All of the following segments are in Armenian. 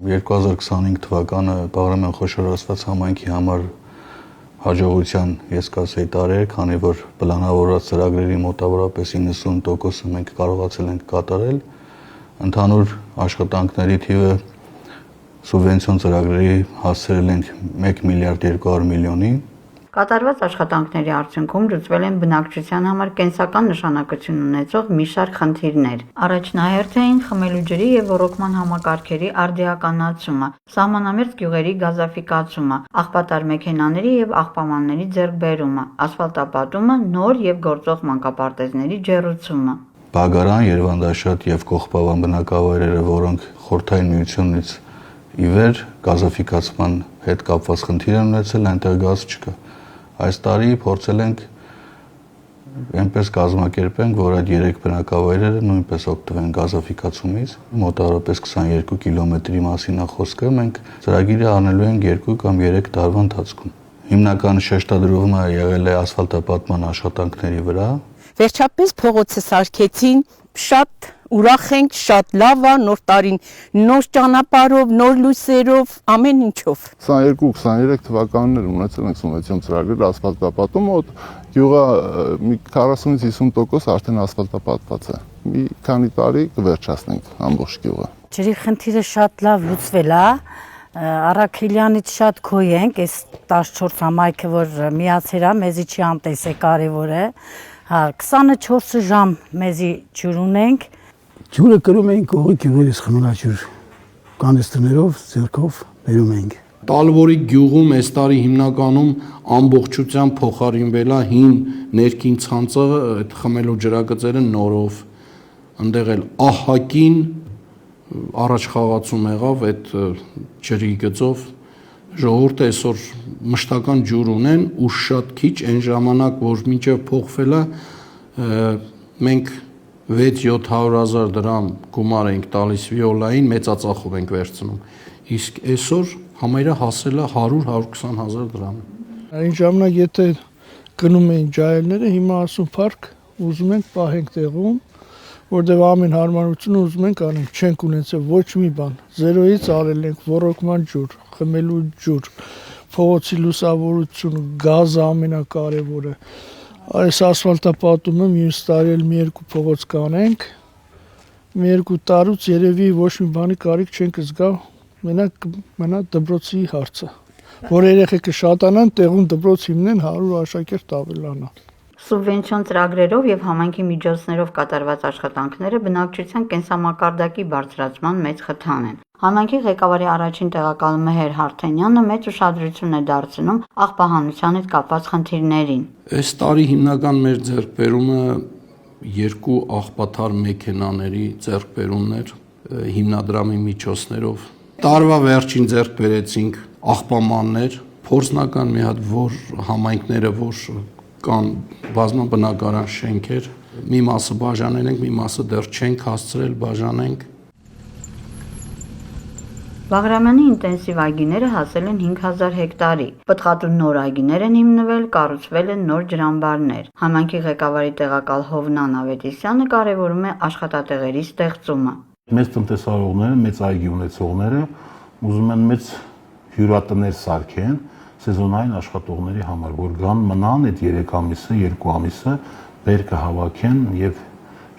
2025 թվականը Բաղրամյան խոշորացված համայնքի համար հաջողության ես կասեի տարի էր, քանի որ պլանավորված ծրագրերի մոտավորապես 90%-ը մենք կարողացել ենք կատարել։ Ընդհանուր աշխատանքների թիվը սուբվենցիոն ծրագրերի հասցրել ենք 1 միլիարդ 200 միլիոնի։ Կատարված աշխատանքների արդյունքում լուծվել են բնակչության համար կենսական նշանակություն ունեցող մի շարք խնդիրներ։ Առաջնահերթ էին խմելու ջրի եւ ոռոգման համակարգերի արդիականացումը, սահմանամերձ գյուղերի գազաֆիկացումը, աղբատար մեքենաների եւ աղբամանների ձեռքբերումը, ասֆալտապատումը, նոր եւ գործող մանկապարտեզների ջեռուցումը։ Բագարան, Երվանդաշատ եւ Կողբավան բնակավայրերը, որոնք Խորհրդային Միությունից ի վեր գազաֆիկացման հետ կապված խնդիր են ունեցել, այնտեղ գազ չկա։ Այս տարի փորձել ենք այնպես կազմակերպենք, որ այդ 3 բնակավայրերը նույնպես օգտվեն գազաֆիկացումից։ Մոտավորապես 22 կիլոմետրի մասին է խոսքը, մենք ծրագիրը անելու ենք 2 կամ 3 տարվա ընթացքում։ Հիմնական շեշտադրումը եղել է ասֆալտապատման աշխատանքների վրա։ Վերջապես փողոցը սարքեցին, շատ ուրախ ենք, շատ լավ է, նոր տարին նոր ճանապարհով, նոր լույսերով, ամեն ինչով։ 22-23 թվականներ ունեցել ենք սուբվենցիոն ծրագրեր ասֆալտապատումը, գյուղը մի 40-ից 50% արդեն ասֆալտապատված է։ Մի քանի տարի կվերջացնենք ամբողջ գյուղը։ Ջրի խնդիրը շատ լավ լուծվել է։ Արաքելյանից շատ քոյ ենք, այս 14 համայնքը, որ միացել է, մեզի չի ամտես է կարևոր է։ Հա, 24 ժամ մեզի ջուր ունենք։ Ջուրը կրում ենք գողի գյուղերից խմելաջուր, կանեստներով, ձեռքով բերում ենք։ Տալվորի գյուղում այս տարի հիմնականում ամբողջությամբ փոխարինվել է հին ներքին ցանցը, այդ խմելու ջրագծերը նորով։ Այնտեղ էլ ահակին առաջ խաղացում եղավ այդ ջրի գծով։ Ժողովուրդը այսօր մշտական ջուր ունեն ու շատ քիչ այն ժամանակ, որ մինչև փոխվել է, մենք 6-700,000 դրամ գումար ենք տալիս վիոլային, մեծածախով ենք վերցնում, իսկ այսօր համարյա հասել է 100-120,000 դրամ։ Այն ժամանակ եթե գնում էին ջահելները, հիմա ասում փառք, ուզում ենք պահենք տեղում, որտեղ ամեն հարմարությունը ուզում ենք անենք, չենք ունեցել ոչ մի բան, զերոյից արել ենք ոռոգման ջուր, խմելու ջուր, փողոցի լուսավորություն, գազը ամենակարևորը։ Այս ասֆալտապատումը մյուս տարի էլ մի 2 փողոց կանենք, մի 2 տարուց երևի ոչ մի բանի կարիք չենք զգա, մենակ մնա դպրոցի հարցը, որ երեխեքը շատանան, տեղում դպրոց հիմնեն, 100 աշակերտ ավելանա։ Սուբվենցիոն ծրագրերով եւ համայնքի միջոցներով կատարված աշխատանքները բնակչության կենսամակարդակի բարձրացման մեծ խթան են։ Համայնքի ղեկավարի առաջին տեղակալ Մեհեր Հարթենյանը մեծ ուշադրություն է դարձնում աղբահանության հետ կապված խնդիրներին։ Այս տարի հիմնական մեր ձեռքբերումը 2 աղբաթար մեքենաների ձեռքբերումն էր հիմնադրամի միջոցներով։ Տարվա վերջին ձեռք բերեցինք աղբամաններ, փորձնական մի հատ որ համայնքները, որ կան բազմաբնակարան շենքեր, մի մասը բաժանել ենք, մի մասը դեռ չենք հասցրել բաժանենք։ Բաղրամյանի ինտենսիվ այգիները հասել են 5000 հեկտարի։ Պտղատու նոր այգիներ են հիմնվել, կառուցվել են նոր ջրամբարներ։ Համայնքի ղեկավարի տեղակալ Հովնան Ավետիսյանը կարևորում է աշխատատեղերի ստեղծումը։ Մեծ տնտեսավարողները, մեծ այգի ունեցողները ուզում են մեծ հյուրատներ սարքեն սեզոնային աշխատողների համար, որ գան մնան այդ 3 ամիսը, 2 ամիսը, բերքը հավաքեն եւ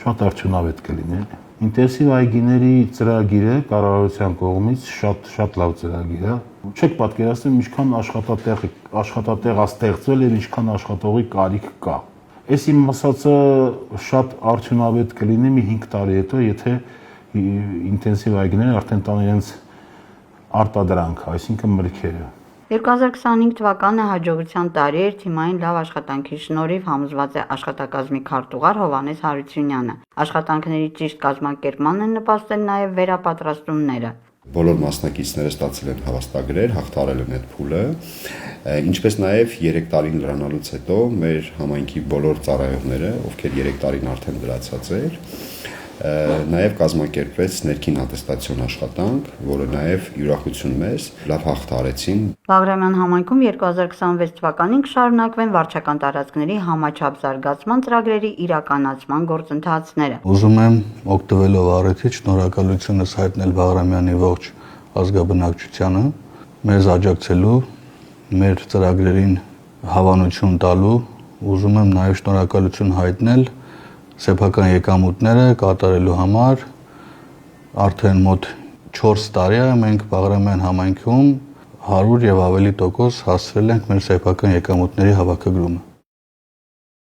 շատ արդյունավետ կլինի։ Ինտենսիվ այգիների ծրագիրը կառավարության կողմից շատ լավ ծրագիր է։ Չեք պատկերացնում ինչքան աշխատատեղ է ստեղծվել եւ ինչքան աշխատողի կարիք կա։ Այս իմ ասածը շատ արդյունավետ կլինի մի 5 տարի հետո, եթե ինտենսիվ այգիները արդեն տան իրենց արտադրանք, այսինքն մրգերը։ 2025 թվականը հաջողության տարի էր թիմային լավ աշխատանքի շնորհիվ համոզված է աշխատակազմի քարտուղար Հովհաննես Հարությունյանը։ Աշխատանքների ճիշտ կազմակերպման են նպաստել նաև վերապատրաստումները։ Բոլոր մասնակիցները ստացել են հավաստագրեր, հաղթարել են այդ փուլը, ինչպես նաև 3 տարին լրանալուց հետո մեր համայնքի բոլոր ծառայողները, ովքեր 3 տարին արդեն լրացած էր, նաև կազմակերպվեց ներքին ատեստացիոն աշխատանք, որը նաև յուրախություն մեզ, լավ հաղթարեցին։ Բաղրամյան համայնքում 2026 թվականին կշարունակվեն վարչական տարածքների համաչափ զարգացման ծրագրերի իրականացման գործընթացները։ Ուզում եմ օգտվելով առիթից շնորհակալությունս հայտնել Բաղրամյանի ողջ ազգաբնակչությանը մեզ աջակցելու, մեր ծրագրերին հավանություն տալու, ուզում եմ նաև շնորհակալություն հայտնել սեփական եկամուտները կատարելու համար արդեն մոտ 4 տարի է մենք Բաղրամյան համայնքում 100 եւ ավելի տոկոս հասցրել ենք մեր սեփական եկամուտների հավաքագրումը։